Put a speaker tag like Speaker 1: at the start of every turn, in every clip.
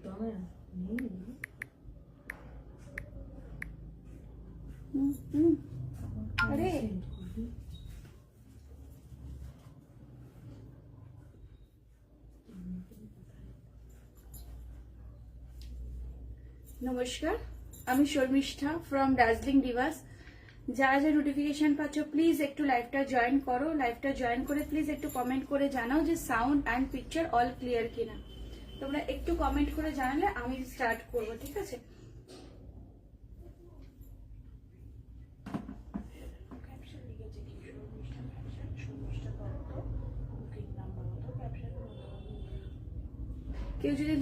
Speaker 1: अरे নমস্কার, আমি শর্মিষ্ঠা ফ্রম ডার্জিলিং ডিভাস। যারা যা নোটিফিকেশন পাচ্ছ প্লিজ একটু লাইভটা জয়েন করো। লাইভটা জয়েন করে প্লিজ একটু কমেন্ট করে জানাও যে sound and picture all clear কিনা। তোমরা একটু কমেন্ট করে জানালে আমি স্টার্ট করবো, ঠিক আছে? কেউ যদি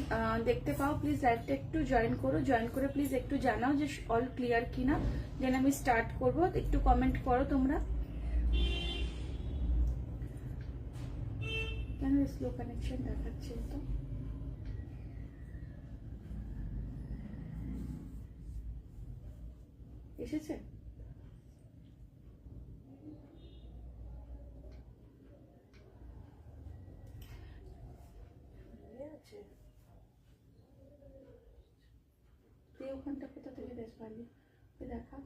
Speaker 1: দেখতে পাও প্লিজ লাইভটা একটু জয়েন করো। জয়েন করে প্লিজ একটু জানাও যে অল ক্লিয়ার কিনা, দেন আমি স্টার্ট করব। একটু কমেন্ট করো তোমরা। কেন স্লো কানেকশন দেখাচ্ছে? তো এসেছে? তুই ওখানটা কোথা থেকে বেশ পারলি? দেখা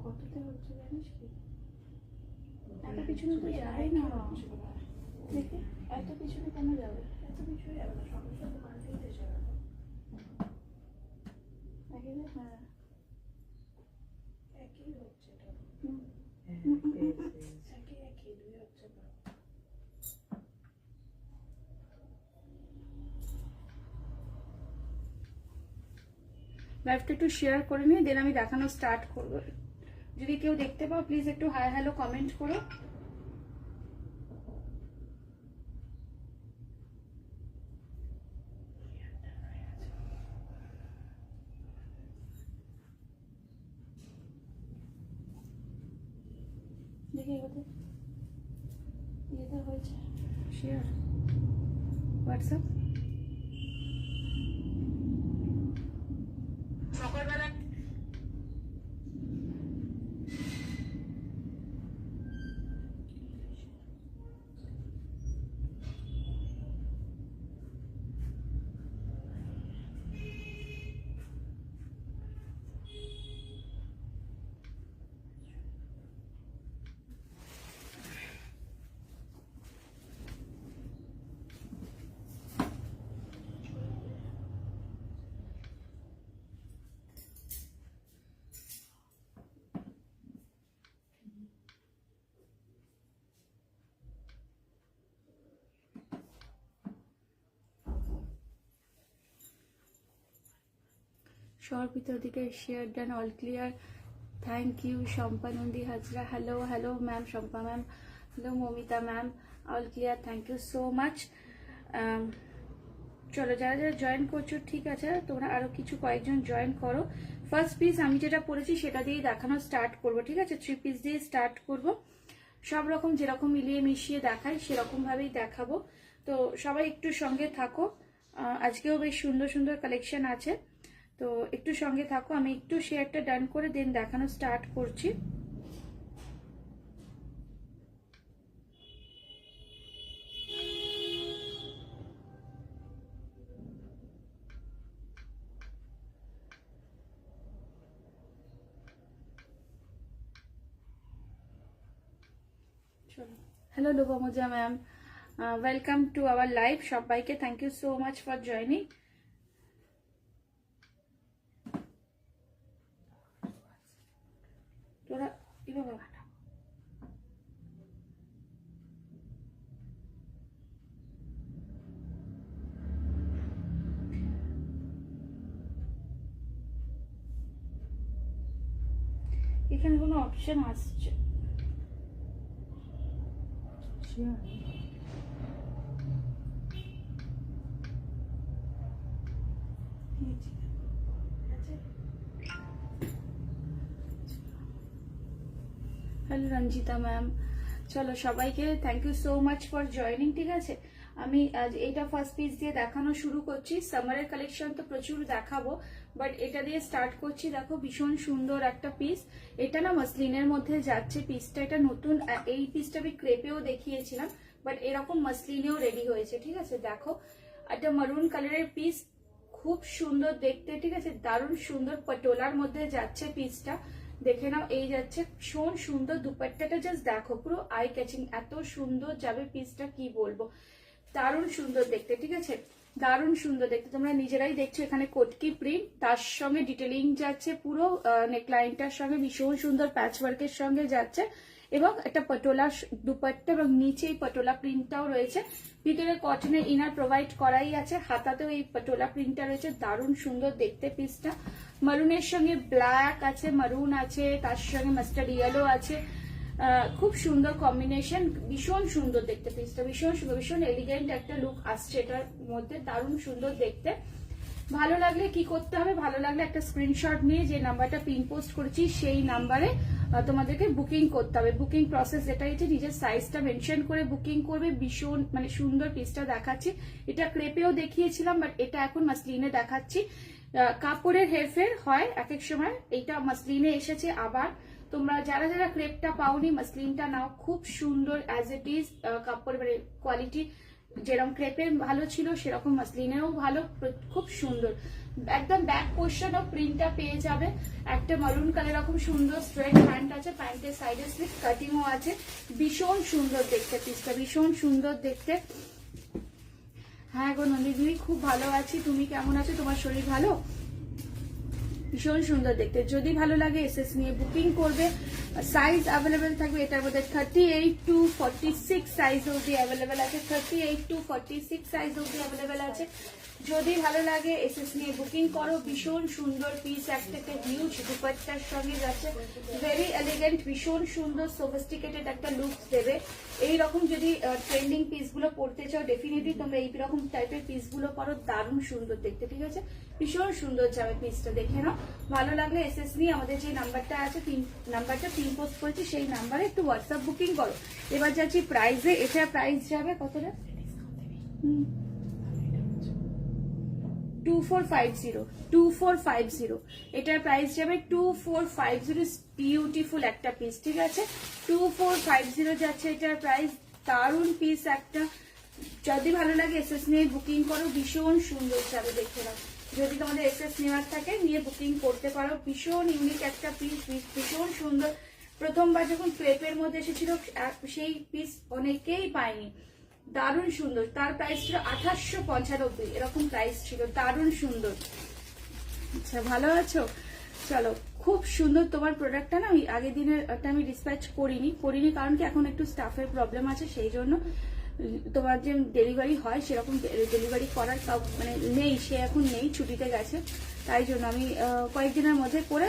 Speaker 1: কততে হচ্ছে জানিস কি? এত পিছনে তো যাবে না, দেখে এত পিছনে কেন যাবে? এত পিছনে যাবে না, সঙ্গে সঙ্গে মানতেই এসে গেল। হ্যাঁ একই হচ্ছে, একই দুই হচ্ছে না। লাইভটা একটু শেয়ার করে নিয়ে দেন আমি দেখানো স্টার্ট করবো। যদি কেউ দেখতে পাও প্লিজ একটু হাই হ্যালো কমেন্ট করো। দেখি এটা হয়েছে শেয়ার হোয়াটসঅ্যাপ। সকালবেলা সর্বিতা দিকে share done all clear, thank you. Shampa Nandi Hazra, hello hello ma'am Shampa ma'am, hello Mamita ma'am, all clear, thank you so much. চলো যারা যারা জয়েন করছো ঠিক আছে, তোমরা আরো কিছু কয়েকজন জয়েন করো। ফার্স্ট পিস আমি যেটা পড়েছি সেটা দিয়েই দেখানো স্টার্ট করব, ঠিক আছে? 3 পিস দিয়ে স্টার্ট করব। সব রকম যেরকম মিলিয়ে মিশিয়ে দেখাই সেরকম ভাবেই দেখাবো। তো সবাই একটু সঙ্গে থাকো। আজকেও বেশ সুন্দর সুন্দর কালেকশন আছে, তো একটু সঙ্গে থাকো। আমি একটু শেয়ারটা ডান করে দেন দেখানো স্টার্ট করছি। হ্যালো লোবামোজা ma'am, welcome to our live. সবাইকে thank you so much for joining. তোরা এভাবে এখানে কোনো অপশন আসছে? হ্যালো রঞ্জিতা ম্যাম, চলো সবাইকে thank you so much for joining. ঠিক আছে, আমি আজ এইটা ফার্স্ট পিস দিয়ে দেখানো শুরু করছি। সামারের কালেকশন তো প্রচুর দেখাবো, বাট এটা দিয়ে স্টার্ট করছি। দেখো ভীষণ সুন্দর একটা পিস, এটা না মাসলিনের মধ্যে যাচ্ছে পিসটা, এটা নতুন। এই পিসটা আমি ক্রেপেও দেখিয়েছিলাম, বাট এরকম মাসলিনেও রেডি হয়েছে। ঠিক আছে, দেখো একটা মারুন কালারের পিস, খুব সুন্দর দেখতে। ঠিক আছে, দারুণ সুন্দর পটোলার মধ্যে যাচ্ছে পিসটা, দেখে নাও। এই যাচ্ছে ভীষণ সুন্দর দুপাট্টাটা, জাস্ট দেখো পুরো আই ক্যাচিং, এত সুন্দর যাবে পিসটা কি বলবো, দারুণ সুন্দর দেখতে। ঠিক আছে, দারুণ সুন্দর দেখতে, তোমরা নিজেরাই দেখছো। এখানে কোটকি প্রিন্ট, তার সঙ্গে ডিটেলিং যাচ্ছে পুরো নেকলাইনটার সঙ্গে, ভীষণ সুন্দর প্যাচ ওয়ার্কের সঙ্গে যাচ্ছে, এবং একটা পটোলা দুপাট্টা, এবং নিচে এই পটোলা প্রিন্টটাও রয়েছে। ভিতরে কটনের ইনার প্রোভাইড করাই আছে, হাতাতেও এই পটোলা প্রিন্টটা রয়েছে, দারুণ সুন্দর দেখতে পিসটা। মারুনের সঙ্গে ব্ল্যাক আছে, মারুন আছে, তার সঙ্গে মাস্টার্ড ইয়েলো আছে, খুব সুন্দর কম্বিনেশন, ভীষণ সুন্দর দেখতে পিসটা, ভীষণ সুন্দর, ভীষণ এলিগেন্ট একটা লুক আসছে এটার মধ্যে, দারুণ সুন্দর দেখতে। ভালো লাগলে কি করতে হবে, ভালো লাগলে একটা স্ক্রিনশট নিয়ে যে নাম্বারটা পিন পোস্ট করেছি সেই নাম্বারে তোমাদেরকে বুকিং করতে হবে। বুকিং প্রসেস যেটা হচ্ছে নিজের সাইজটা মেনশন করে বুকিং করবে। ভীষণ মানে সুন্দর পিসটা দেখাচ্ছি, এটা ক্রেপেও দেখিয়েছিলাম, বাট এটা এখন মাসলিনে দেখাচ্ছি। কাপড়ের হেরফের হয় এক এক সময়, এটা মাসলিনে এসেছে আবার। তোমরা যারা যারা ক্রেপটা পাওনি মাসলিনটা নাও, খুব সুন্দর অ্যাজ ইট ইজ কাপড়, মানে কোয়ালিটি যেরকম ক্রেপের ভালো ছিল সেরকম মাসলিনেও ভালো, খুব সুন্দর। একদম ব্যাক পোর্শন অফ প্রিন্টটা পেয়ে যাবে। একটা মারুন কালার এরকম সুন্দর স্ট্রেট প্যান্ট আছে, প্যান্টের সাইডে স্লিপ কাটিংও আছে, ভীষণ সুন্দর দেখতে পিসটা, ভীষণ সুন্দর দেখতে। হ্যাঁ গো নন্দিনী, খুব ভালো আছি, তুমি কেমন আছো? তোমার শরীর ভালো? ভীষণ সুন্দর দেখতে। যদি ভালো লাগে এসএস নিয়ে বুকিং করবে। সাইজ অ্যাভেলেবেল থাকবে এটার মধ্যে 38 to 46 সাইজ অবধি অ্যাভেলেবেল আছে, 38 to 46 সাইজ অবধি অ্যাভেলেবেল আছে। যদি ভালো লাগে এসএস নিয়ে বুকিং করো। ভীষণ সুন্দর পিস, একটা হিউজ দুপাট্টার সঙ্গে যাচ্ছে, ভেরি এলিগেন্ট, ভীষণ সুন্দর সোফিস্টিকেটেড একটা লুক দেবে। এইরকম যদি ট্রেন্ডিং পিসগুলো পরতে চাও, ডেফিনেটলি তোমরা এইরকম টাইপের পিসগুলো পরো, দারুণ সুন্দর দেখতে। ঠিক আছে, ভীষণ সুন্দর যাবে পিসটা, দেখে নাও। ভালো লাগলে এসএস নিয়ে আমাদের যে নাম্বারটা আছে, নাম্বারটা পিন পোস্ট করেছি, সেই নাম্বারে একটু হোয়াটসঅ্যাপ বুকিং করো। এবার যাচ্ছি প্রাইসে। এটা প্রাইস যাবে কতটা? 2450 এটার প্রাইস যাবে 2450। বিউটিফুল একটা পিস। ঠিক আছে, 2450 যাচ্ছে এটার প্রাইস, দারুণ পিস একটা। যদি ভালো লাগে এসএস নিয়ে বুকিং করো, ভীষণ সুন্দর যাবে, দেখে নাও। যদি তোমাদের এসএস নেওয়ার থাকে নিয়ে বুকিং করতে পারো, ভীষণ ইউনিক একটা পিস, ভীষণ সুন্দর। প্রথমবার যখন ক্রেপের মধ্যে এসেছিল সেই পিস অনেকেই পায়নি, দারুণ সুন্দর। তার প্রাইস ছিল 2895, এরকম প্রাইস ছিল, দারুণ সুন্দর। আচ্ছা, ভালো আছো? চলো, খুব সুন্দর তোমার প্রোডাক্টটা না। আমি আগের দিনের আমি ডিসপ্যাচ করিনি কারণ কি এখন একটু স্টাফের প্রবলেম আছে, সেই জন্য। তোমার যে ডেলিভারি হয় সেরকম ডেলিভারি করার মানে নেই, সে এখন নেই, ছুটিতে গেছে, তাই জন্য আমি কয়েকদিনের মধ্যে করে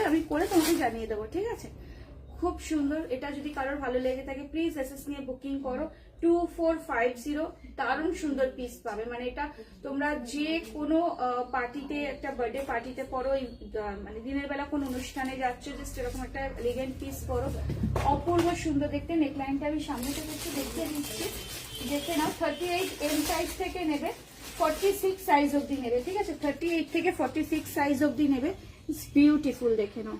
Speaker 1: তোমাকে জানিয়ে দেবো। ঠিক আছে, খুব সুন্দর। এটা যদি কারোর ভালো লেগে থাকে প্লিজ এসএস নিয়ে বুকিং করো। 2450, দারুণ সুন্দর পিস পাবে। মানে এটা তোমরা যে কোনো পার্টিতে, একটা বার্থডে পার্টিতে পরো, মানে দিনের বেলা কোন অনুষ্ঠানে যাচ্ছ, জাস্ট এরকম একটা এলিগেন্ট পিস পরো, অপূর্ব সুন্দর দেখতে। নেকলাইনটা আমি সামনে থেকে একটু দেখিয়ে দিচ্ছি, দেখে নাও। 38 এম সাইজ থেকে নেবে, 46 সাইজ অবধি নেবে। ঠিক আছে, 38 থেকে 46 সাইজ অবধি নেবে। বিউটিফুল, দেখে নাও।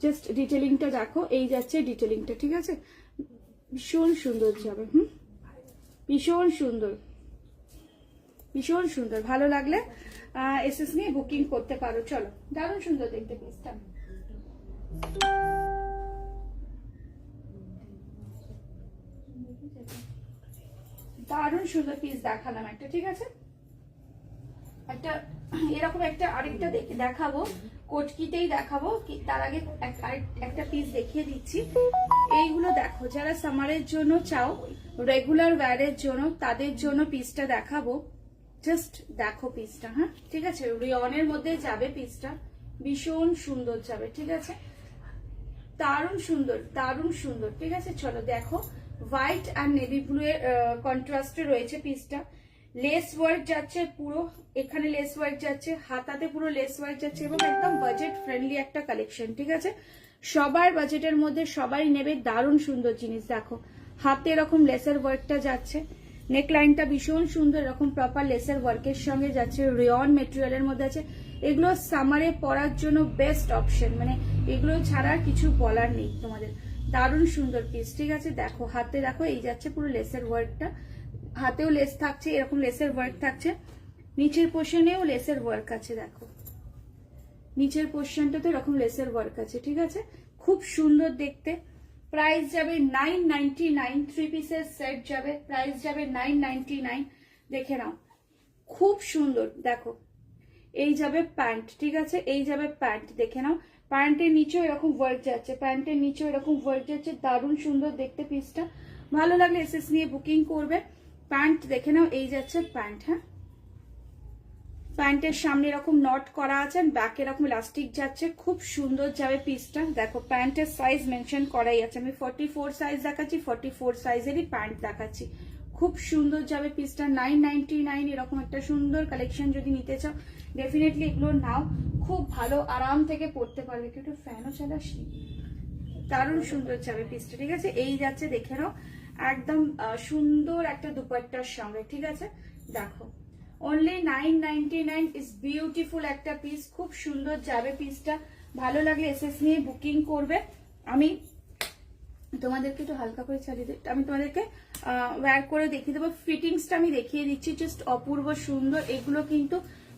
Speaker 1: জাস্ট ডিটেলিংটা দেখো, এই যাচ্ছে ডিটেলিংটা। ঠিক আছে, ভীষণ সুন্দর যাবে। ভীষণ সুন্দর, ভীষণ সুন্দর। ভালো লাগলে এসএস নিয়ে বুকিং করতে পারো। চলো, দারুণ সুন্দর দেখতে পিসটা। দারুণ সুন্দর পিস দেখালাম একটা। ঠিক আছে, একটা এরকম আরেকটা দেখাবো, কোটকিতেই দেখাবো। তার আগে একটা পিস দেখিয়ে দিচ্ছি। এইগুলো দেখো, যারা সামারের জন্য চাও, রেগুলার ওয়্যারের জন্য, তাদের জন্য পিসটা দেখাবো। জাস্ট দেখো পিসটা। হ্যাঁ, ঠিক আছে, রিয়নের মধ্যে যাবে পিসটা, ভীষণ সুন্দর যাবে। ঠিক আছে, দারুণ সুন্দর, দারুণ সুন্দর। ঠিক আছে, চলো দেখো। হোয়াইট আর নেভি ব্লু এর কন্ট্রাস্টে রয়েছে পিসটা। লেস ওয়ার্ক যাচ্ছে পুরো, এখানে লেস ওয়ার্ক যাচ্ছে, হাতাতে পুরো লেস ওয়ার্ক যাচ্ছে, এবং একদম বাজেট ফ্রেন্ডলি একটা কালেকশন। ঠিক আছে, সবার বাজেটের মধ্যে সবাই নেবে, দারুণ সুন্দর জিনিস। দেখো হাতে এরকম লেসের ওয়ার্কটা যাচ্ছে, নেকলাইনটা ভীষণ সুন্দর এরকম প্রপার লেসের ওয়ার্কের সঙ্গে যাচ্ছে, রেয়ন মেটেরিয়ালের মধ্যে আছে। এগুলো সামারে পরার জন্য বেস্ট অপশন, মানে এগুলো ছাড়া কিছু বলার নেই তোমাদের। দারুণ সুন্দর পিস, ঠিক আছে। দেখো হাতে দেখো এই যাচ্ছে পুরো লেসের ওয়ার্কটা, হাতেও লেস থাকছে, এরকম লেসের ওয়ার্ক থাকছে, নিচের পোর্শনেও লেসের ওয়ার্ক আছে। দেখো নিচের পোর্শনটা তো এরকম লেসের ওয়ার্ক আছে, ঠিক আছে, খুব সুন্দর দেখতে। প্রাইস যাবে 999, 3 পিসের সেট যাবে, প্রাইস যাবে 999। দেখে নাও খুব সুন্দর। দেখো এই যাবে প্যান্ট, ঠিক আছে, এই যাবে প্যান্ট, দেখে নাও প্যান্টের নিচেও এরকম ওয়ার্ক যাচ্ছে, প্যান্টের নিচেও এরকম ওয়ার্ক যাচ্ছে, দারুণ সুন্দর দেখতে পিসটা। ভালো লাগলে এসএস নিয়ে বুকিং করবে। প্যান্ট দেখে নাও এই যাচ্ছে প্যান্ট, হ্যাঁ প্যান্টের সামনে এরকম নট করা আছে, ব্যাক এরকম ইলাস্টিক যাচ্ছে, খুব সুন্দর যাবে পিসটা। দেখো প্যান্টের সাইজ মেনশন করাই আছে, আমি 44 সাইজ দেখাচ্ছি, 44 সাইজেরই প্যান্ট দেখাচ্ছি, খুব সুন্দর যাবে পিসটা। 999 এরকম একটা সুন্দর কালেকশন যদি নিতে চাও ডেফিনেটলি এগুলো নাও, খুব ভালো আরাম থেকে পড়তে পারবে। একটু ফ্যানও চালাসনি, দারুণ সুন্দর যাবে পিসটা, ঠিক আছে। এই যাচ্ছে দেখে নাও একদম সুন্দর একটা দুপাট্টার সঙ্গে, ঠিক আছে। দেখো অনলি 999 ইজ বিউটিফুল একটা পিস, খুব সুন্দর যাবে পিসটা। ভালো লাগলে এসএস নিয়ে বুকিং করবে। আমি তোমাদেরকে একটু হালকা করে চালিয়ে দিই, আমি তোমাদেরকে ওয়্যার করে দেখিয়ে দেবো, ফিটিংসটা আমি দেখিয়ে দিচ্ছি, জাস্ট অপূর্ব সুন্দর। এগুলো কিন্তু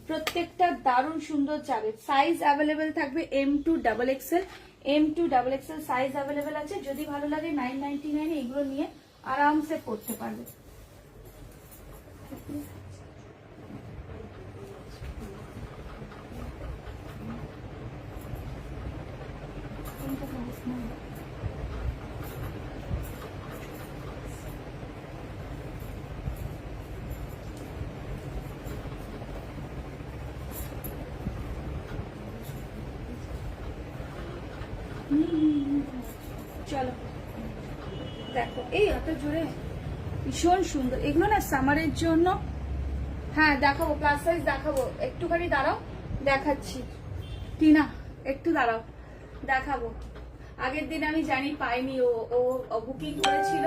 Speaker 1: প্রত্যেকটা দারুণ সুন্দর যাবে। সাইজ অ্যাভেলেবেল থাকবে M2XXL, M2XXL সাইজ অ্যাভেলেবেল আছে। যদি ভালো লাগে 999 এগুলো নিয়ে আরামসে পড়তে পারবে। চলো দেখো এই এত জোরে ভীষণ সুন্দর এগুলো না সামারের জন্য। হ্যাঁ দেখাবো, প্লাস সাইজ দেখাবো, একটুখানি দাঁড়াও দেখাচ্ছি। টিনা একটু দাঁড়াও দেখাবো। আগের দিন আমি জানি পাইনি, ও বুকিং করেছিল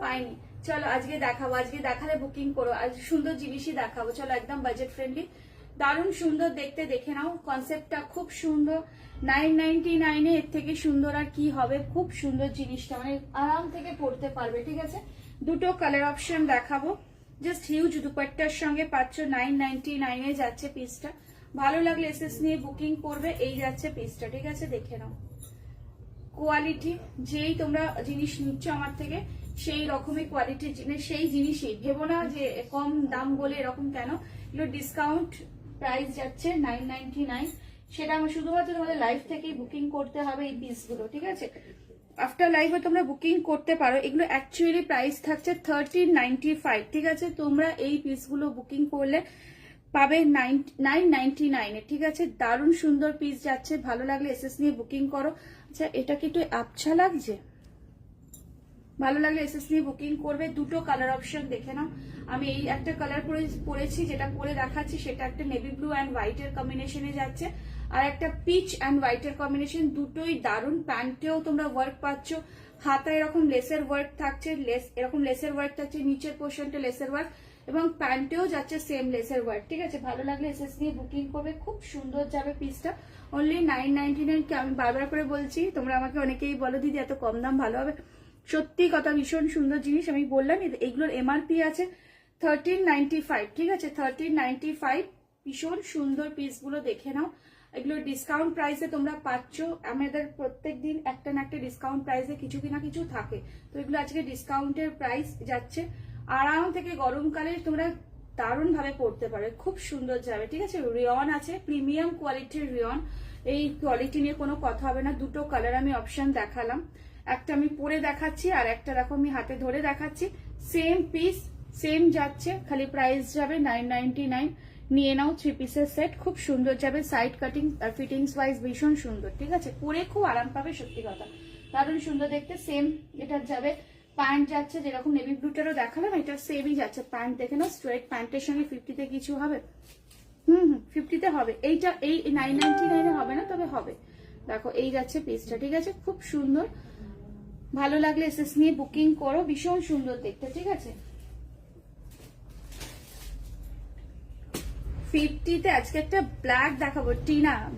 Speaker 1: পাইনি। চলো আজকে দেখাবো, আজকে দেখালে বুকিং করো, আজ সুন্দর জিনিসই দেখাবো। চলো একদম বাজেট ফ্রেন্ডলি, দারুণ সুন্দর দেখতে, দেখে নাও কনসেপ্টটা খুব সুন্দর। 999 এর থেকে সুন্দর আর কি হবে, খুব সুন্দর জিনিসটা, মানে আরাম থেকে পড়তে পারবে, ঠিক আছে। দুটো কালার অপশন দেখাবো, জাস্ট হিউজ দুপাট্টার সঙ্গে পাচ্ছ 999 এ যাচ্ছে পিসটা। ভালো লাগলে এসএস নিয়ে বুকিং করবে। এই যাচ্ছে পিসটা, ঠিক আছে, দেখে নাও কোয়ালিটি, যেই তোমরা জিনিস নিচ্ছ আমার থেকে সেই রকমই কোয়ালিটির জিনিস, সেই জিনিসই ভেবো না যে কম দাম বলে এরকম কেন। এগুলো ডিসকাউন্ট প্রাইস যাচ্ছে 999, সেটা আমি শুধুমাত্র তোমাদের লাইভ থেকেই বুকিং করতে হবে এই পিসগুলো, ঠিক আছে। আফটার লাইভে তোমরা বুকিং করতে পারো। এগুলো অ্যাকচুয়ালি প্রাইস থাকছে 1395, ঠিক আছে। তোমরা এই পিসগুলো বুকিং করলে পাবে 999 এ, ঠিক আছে। দারুণ সুন্দর পিস যাচ্ছে, ভালো লাগলে এসএস নিয়ে বুকিং করো। আচ্ছা এটা কি একটু আবছা লাগছে? ভালো লাগলে এসএস নিয়ে বুকিং করবে। দুটো কালার অপশন দেখে নাও, আমি এই একটা কালার পরেছি, যেটা পরে দেখাচ্ছি সেটা একটা নেভি ব্লু অ্যান্ড হোয়াইট এর কম্বিনেশনে যাচ্ছে, আর একটা পিচ অ্যান্ড হোয়াইট এর কম্বিনেশন, দুটোই দারুণ। প্যান্টেও তোমরা ওয়ার্ক পাচ্ছ, হাতায় এরকম লেসের ওয়ার্ক থাকছে, এরকম লেসের ওয়ার্ক থাকছে, নিচের পোর্শনটা লেসের ওয়ার্ক, এবং প্যান্টেও যাচ্ছে সেম লেসের ওয়ার্ক, ঠিক আছে। ভালো লাগলে এসএস নিয়ে বুকিং করবে, খুব সুন্দর যাবে পিসটা। অনলি 999, কে আমি বারবার করে বলছি, তোমরা আমাকে অনেকেই বলো দিদি এত কম দাম ভালো হবে, সত্যি কথা, ভীষণ সুন্দর জিনিস। আমি বললাম এগুলোর এমআরপি আছে 1395, ঠিক আছে, 1395। ভীষণ সুন্দর পিসগুলো দেখে নাও। এগুলো ডিসকাউন্ট প্রাইসে তোমরা পাচ্ছ, আমাদের প্রত্যেক দিন একটা না একটা ডিসকাউন্ট প্রাইসে কিছু কিনা কিছু থাকে, তো এগুলো আজকে ডিসকাউন্টের প্রাইস যাচ্ছে। আরাম থেকে গরমকালে তোমরা দারুণ ভাবে পড়তে পারবে, খুব সুন্দর যাবে, ঠিক আছে। রিয়ন আছে, প্রিমিয়াম কোয়ালিটির রিয়ন, এই কোয়ালিটি নিয়ে কোনো কথা হবে না। দুটো কালার আমি অপশন দেখালাম, একটা আমি পরে দেখাচ্ছি আর একটা দেখো আমি হাতে ধরে দেখাচ্ছি। সেম পিস সেম যাচ্ছে, খালি প্রাইস যাবে 999। নিয়ে নাও 3 পিসের সেট, খুব সুন্দর যাবে। সাইড কাটিং আর ফিটিংস ওয়াইজ ভীষণ সুন্দর, ঠিক আছে। পরে খুব আরাম পাবে, সত্যি কথা দারুণ সুন্দর দেখতে। সেম এটা যাবে, প্যান্ট যাচ্ছে যেরকম নেভি ব্লুটারও দেখালাম, এটা সেমই যাচ্ছে। প্যান্ট দেখে নাও, স্ট্রেট প্যান্টের সঙ্গে 50-তে কিছু হবে, 50-তে হবে। এইটা এই 999 হবে না, তবে হবে। দেখো এই যাচ্ছে পিসটা, ঠিক আছে, খুব সুন্দর। ভালো লাগলে এসএস নিয়ে বুকিং করো, ভীষণ সুন্দর দেখতে, ঠিক আছে। 50 তে আজকে একটা ব্ল্যাক দেখাবো, টিনা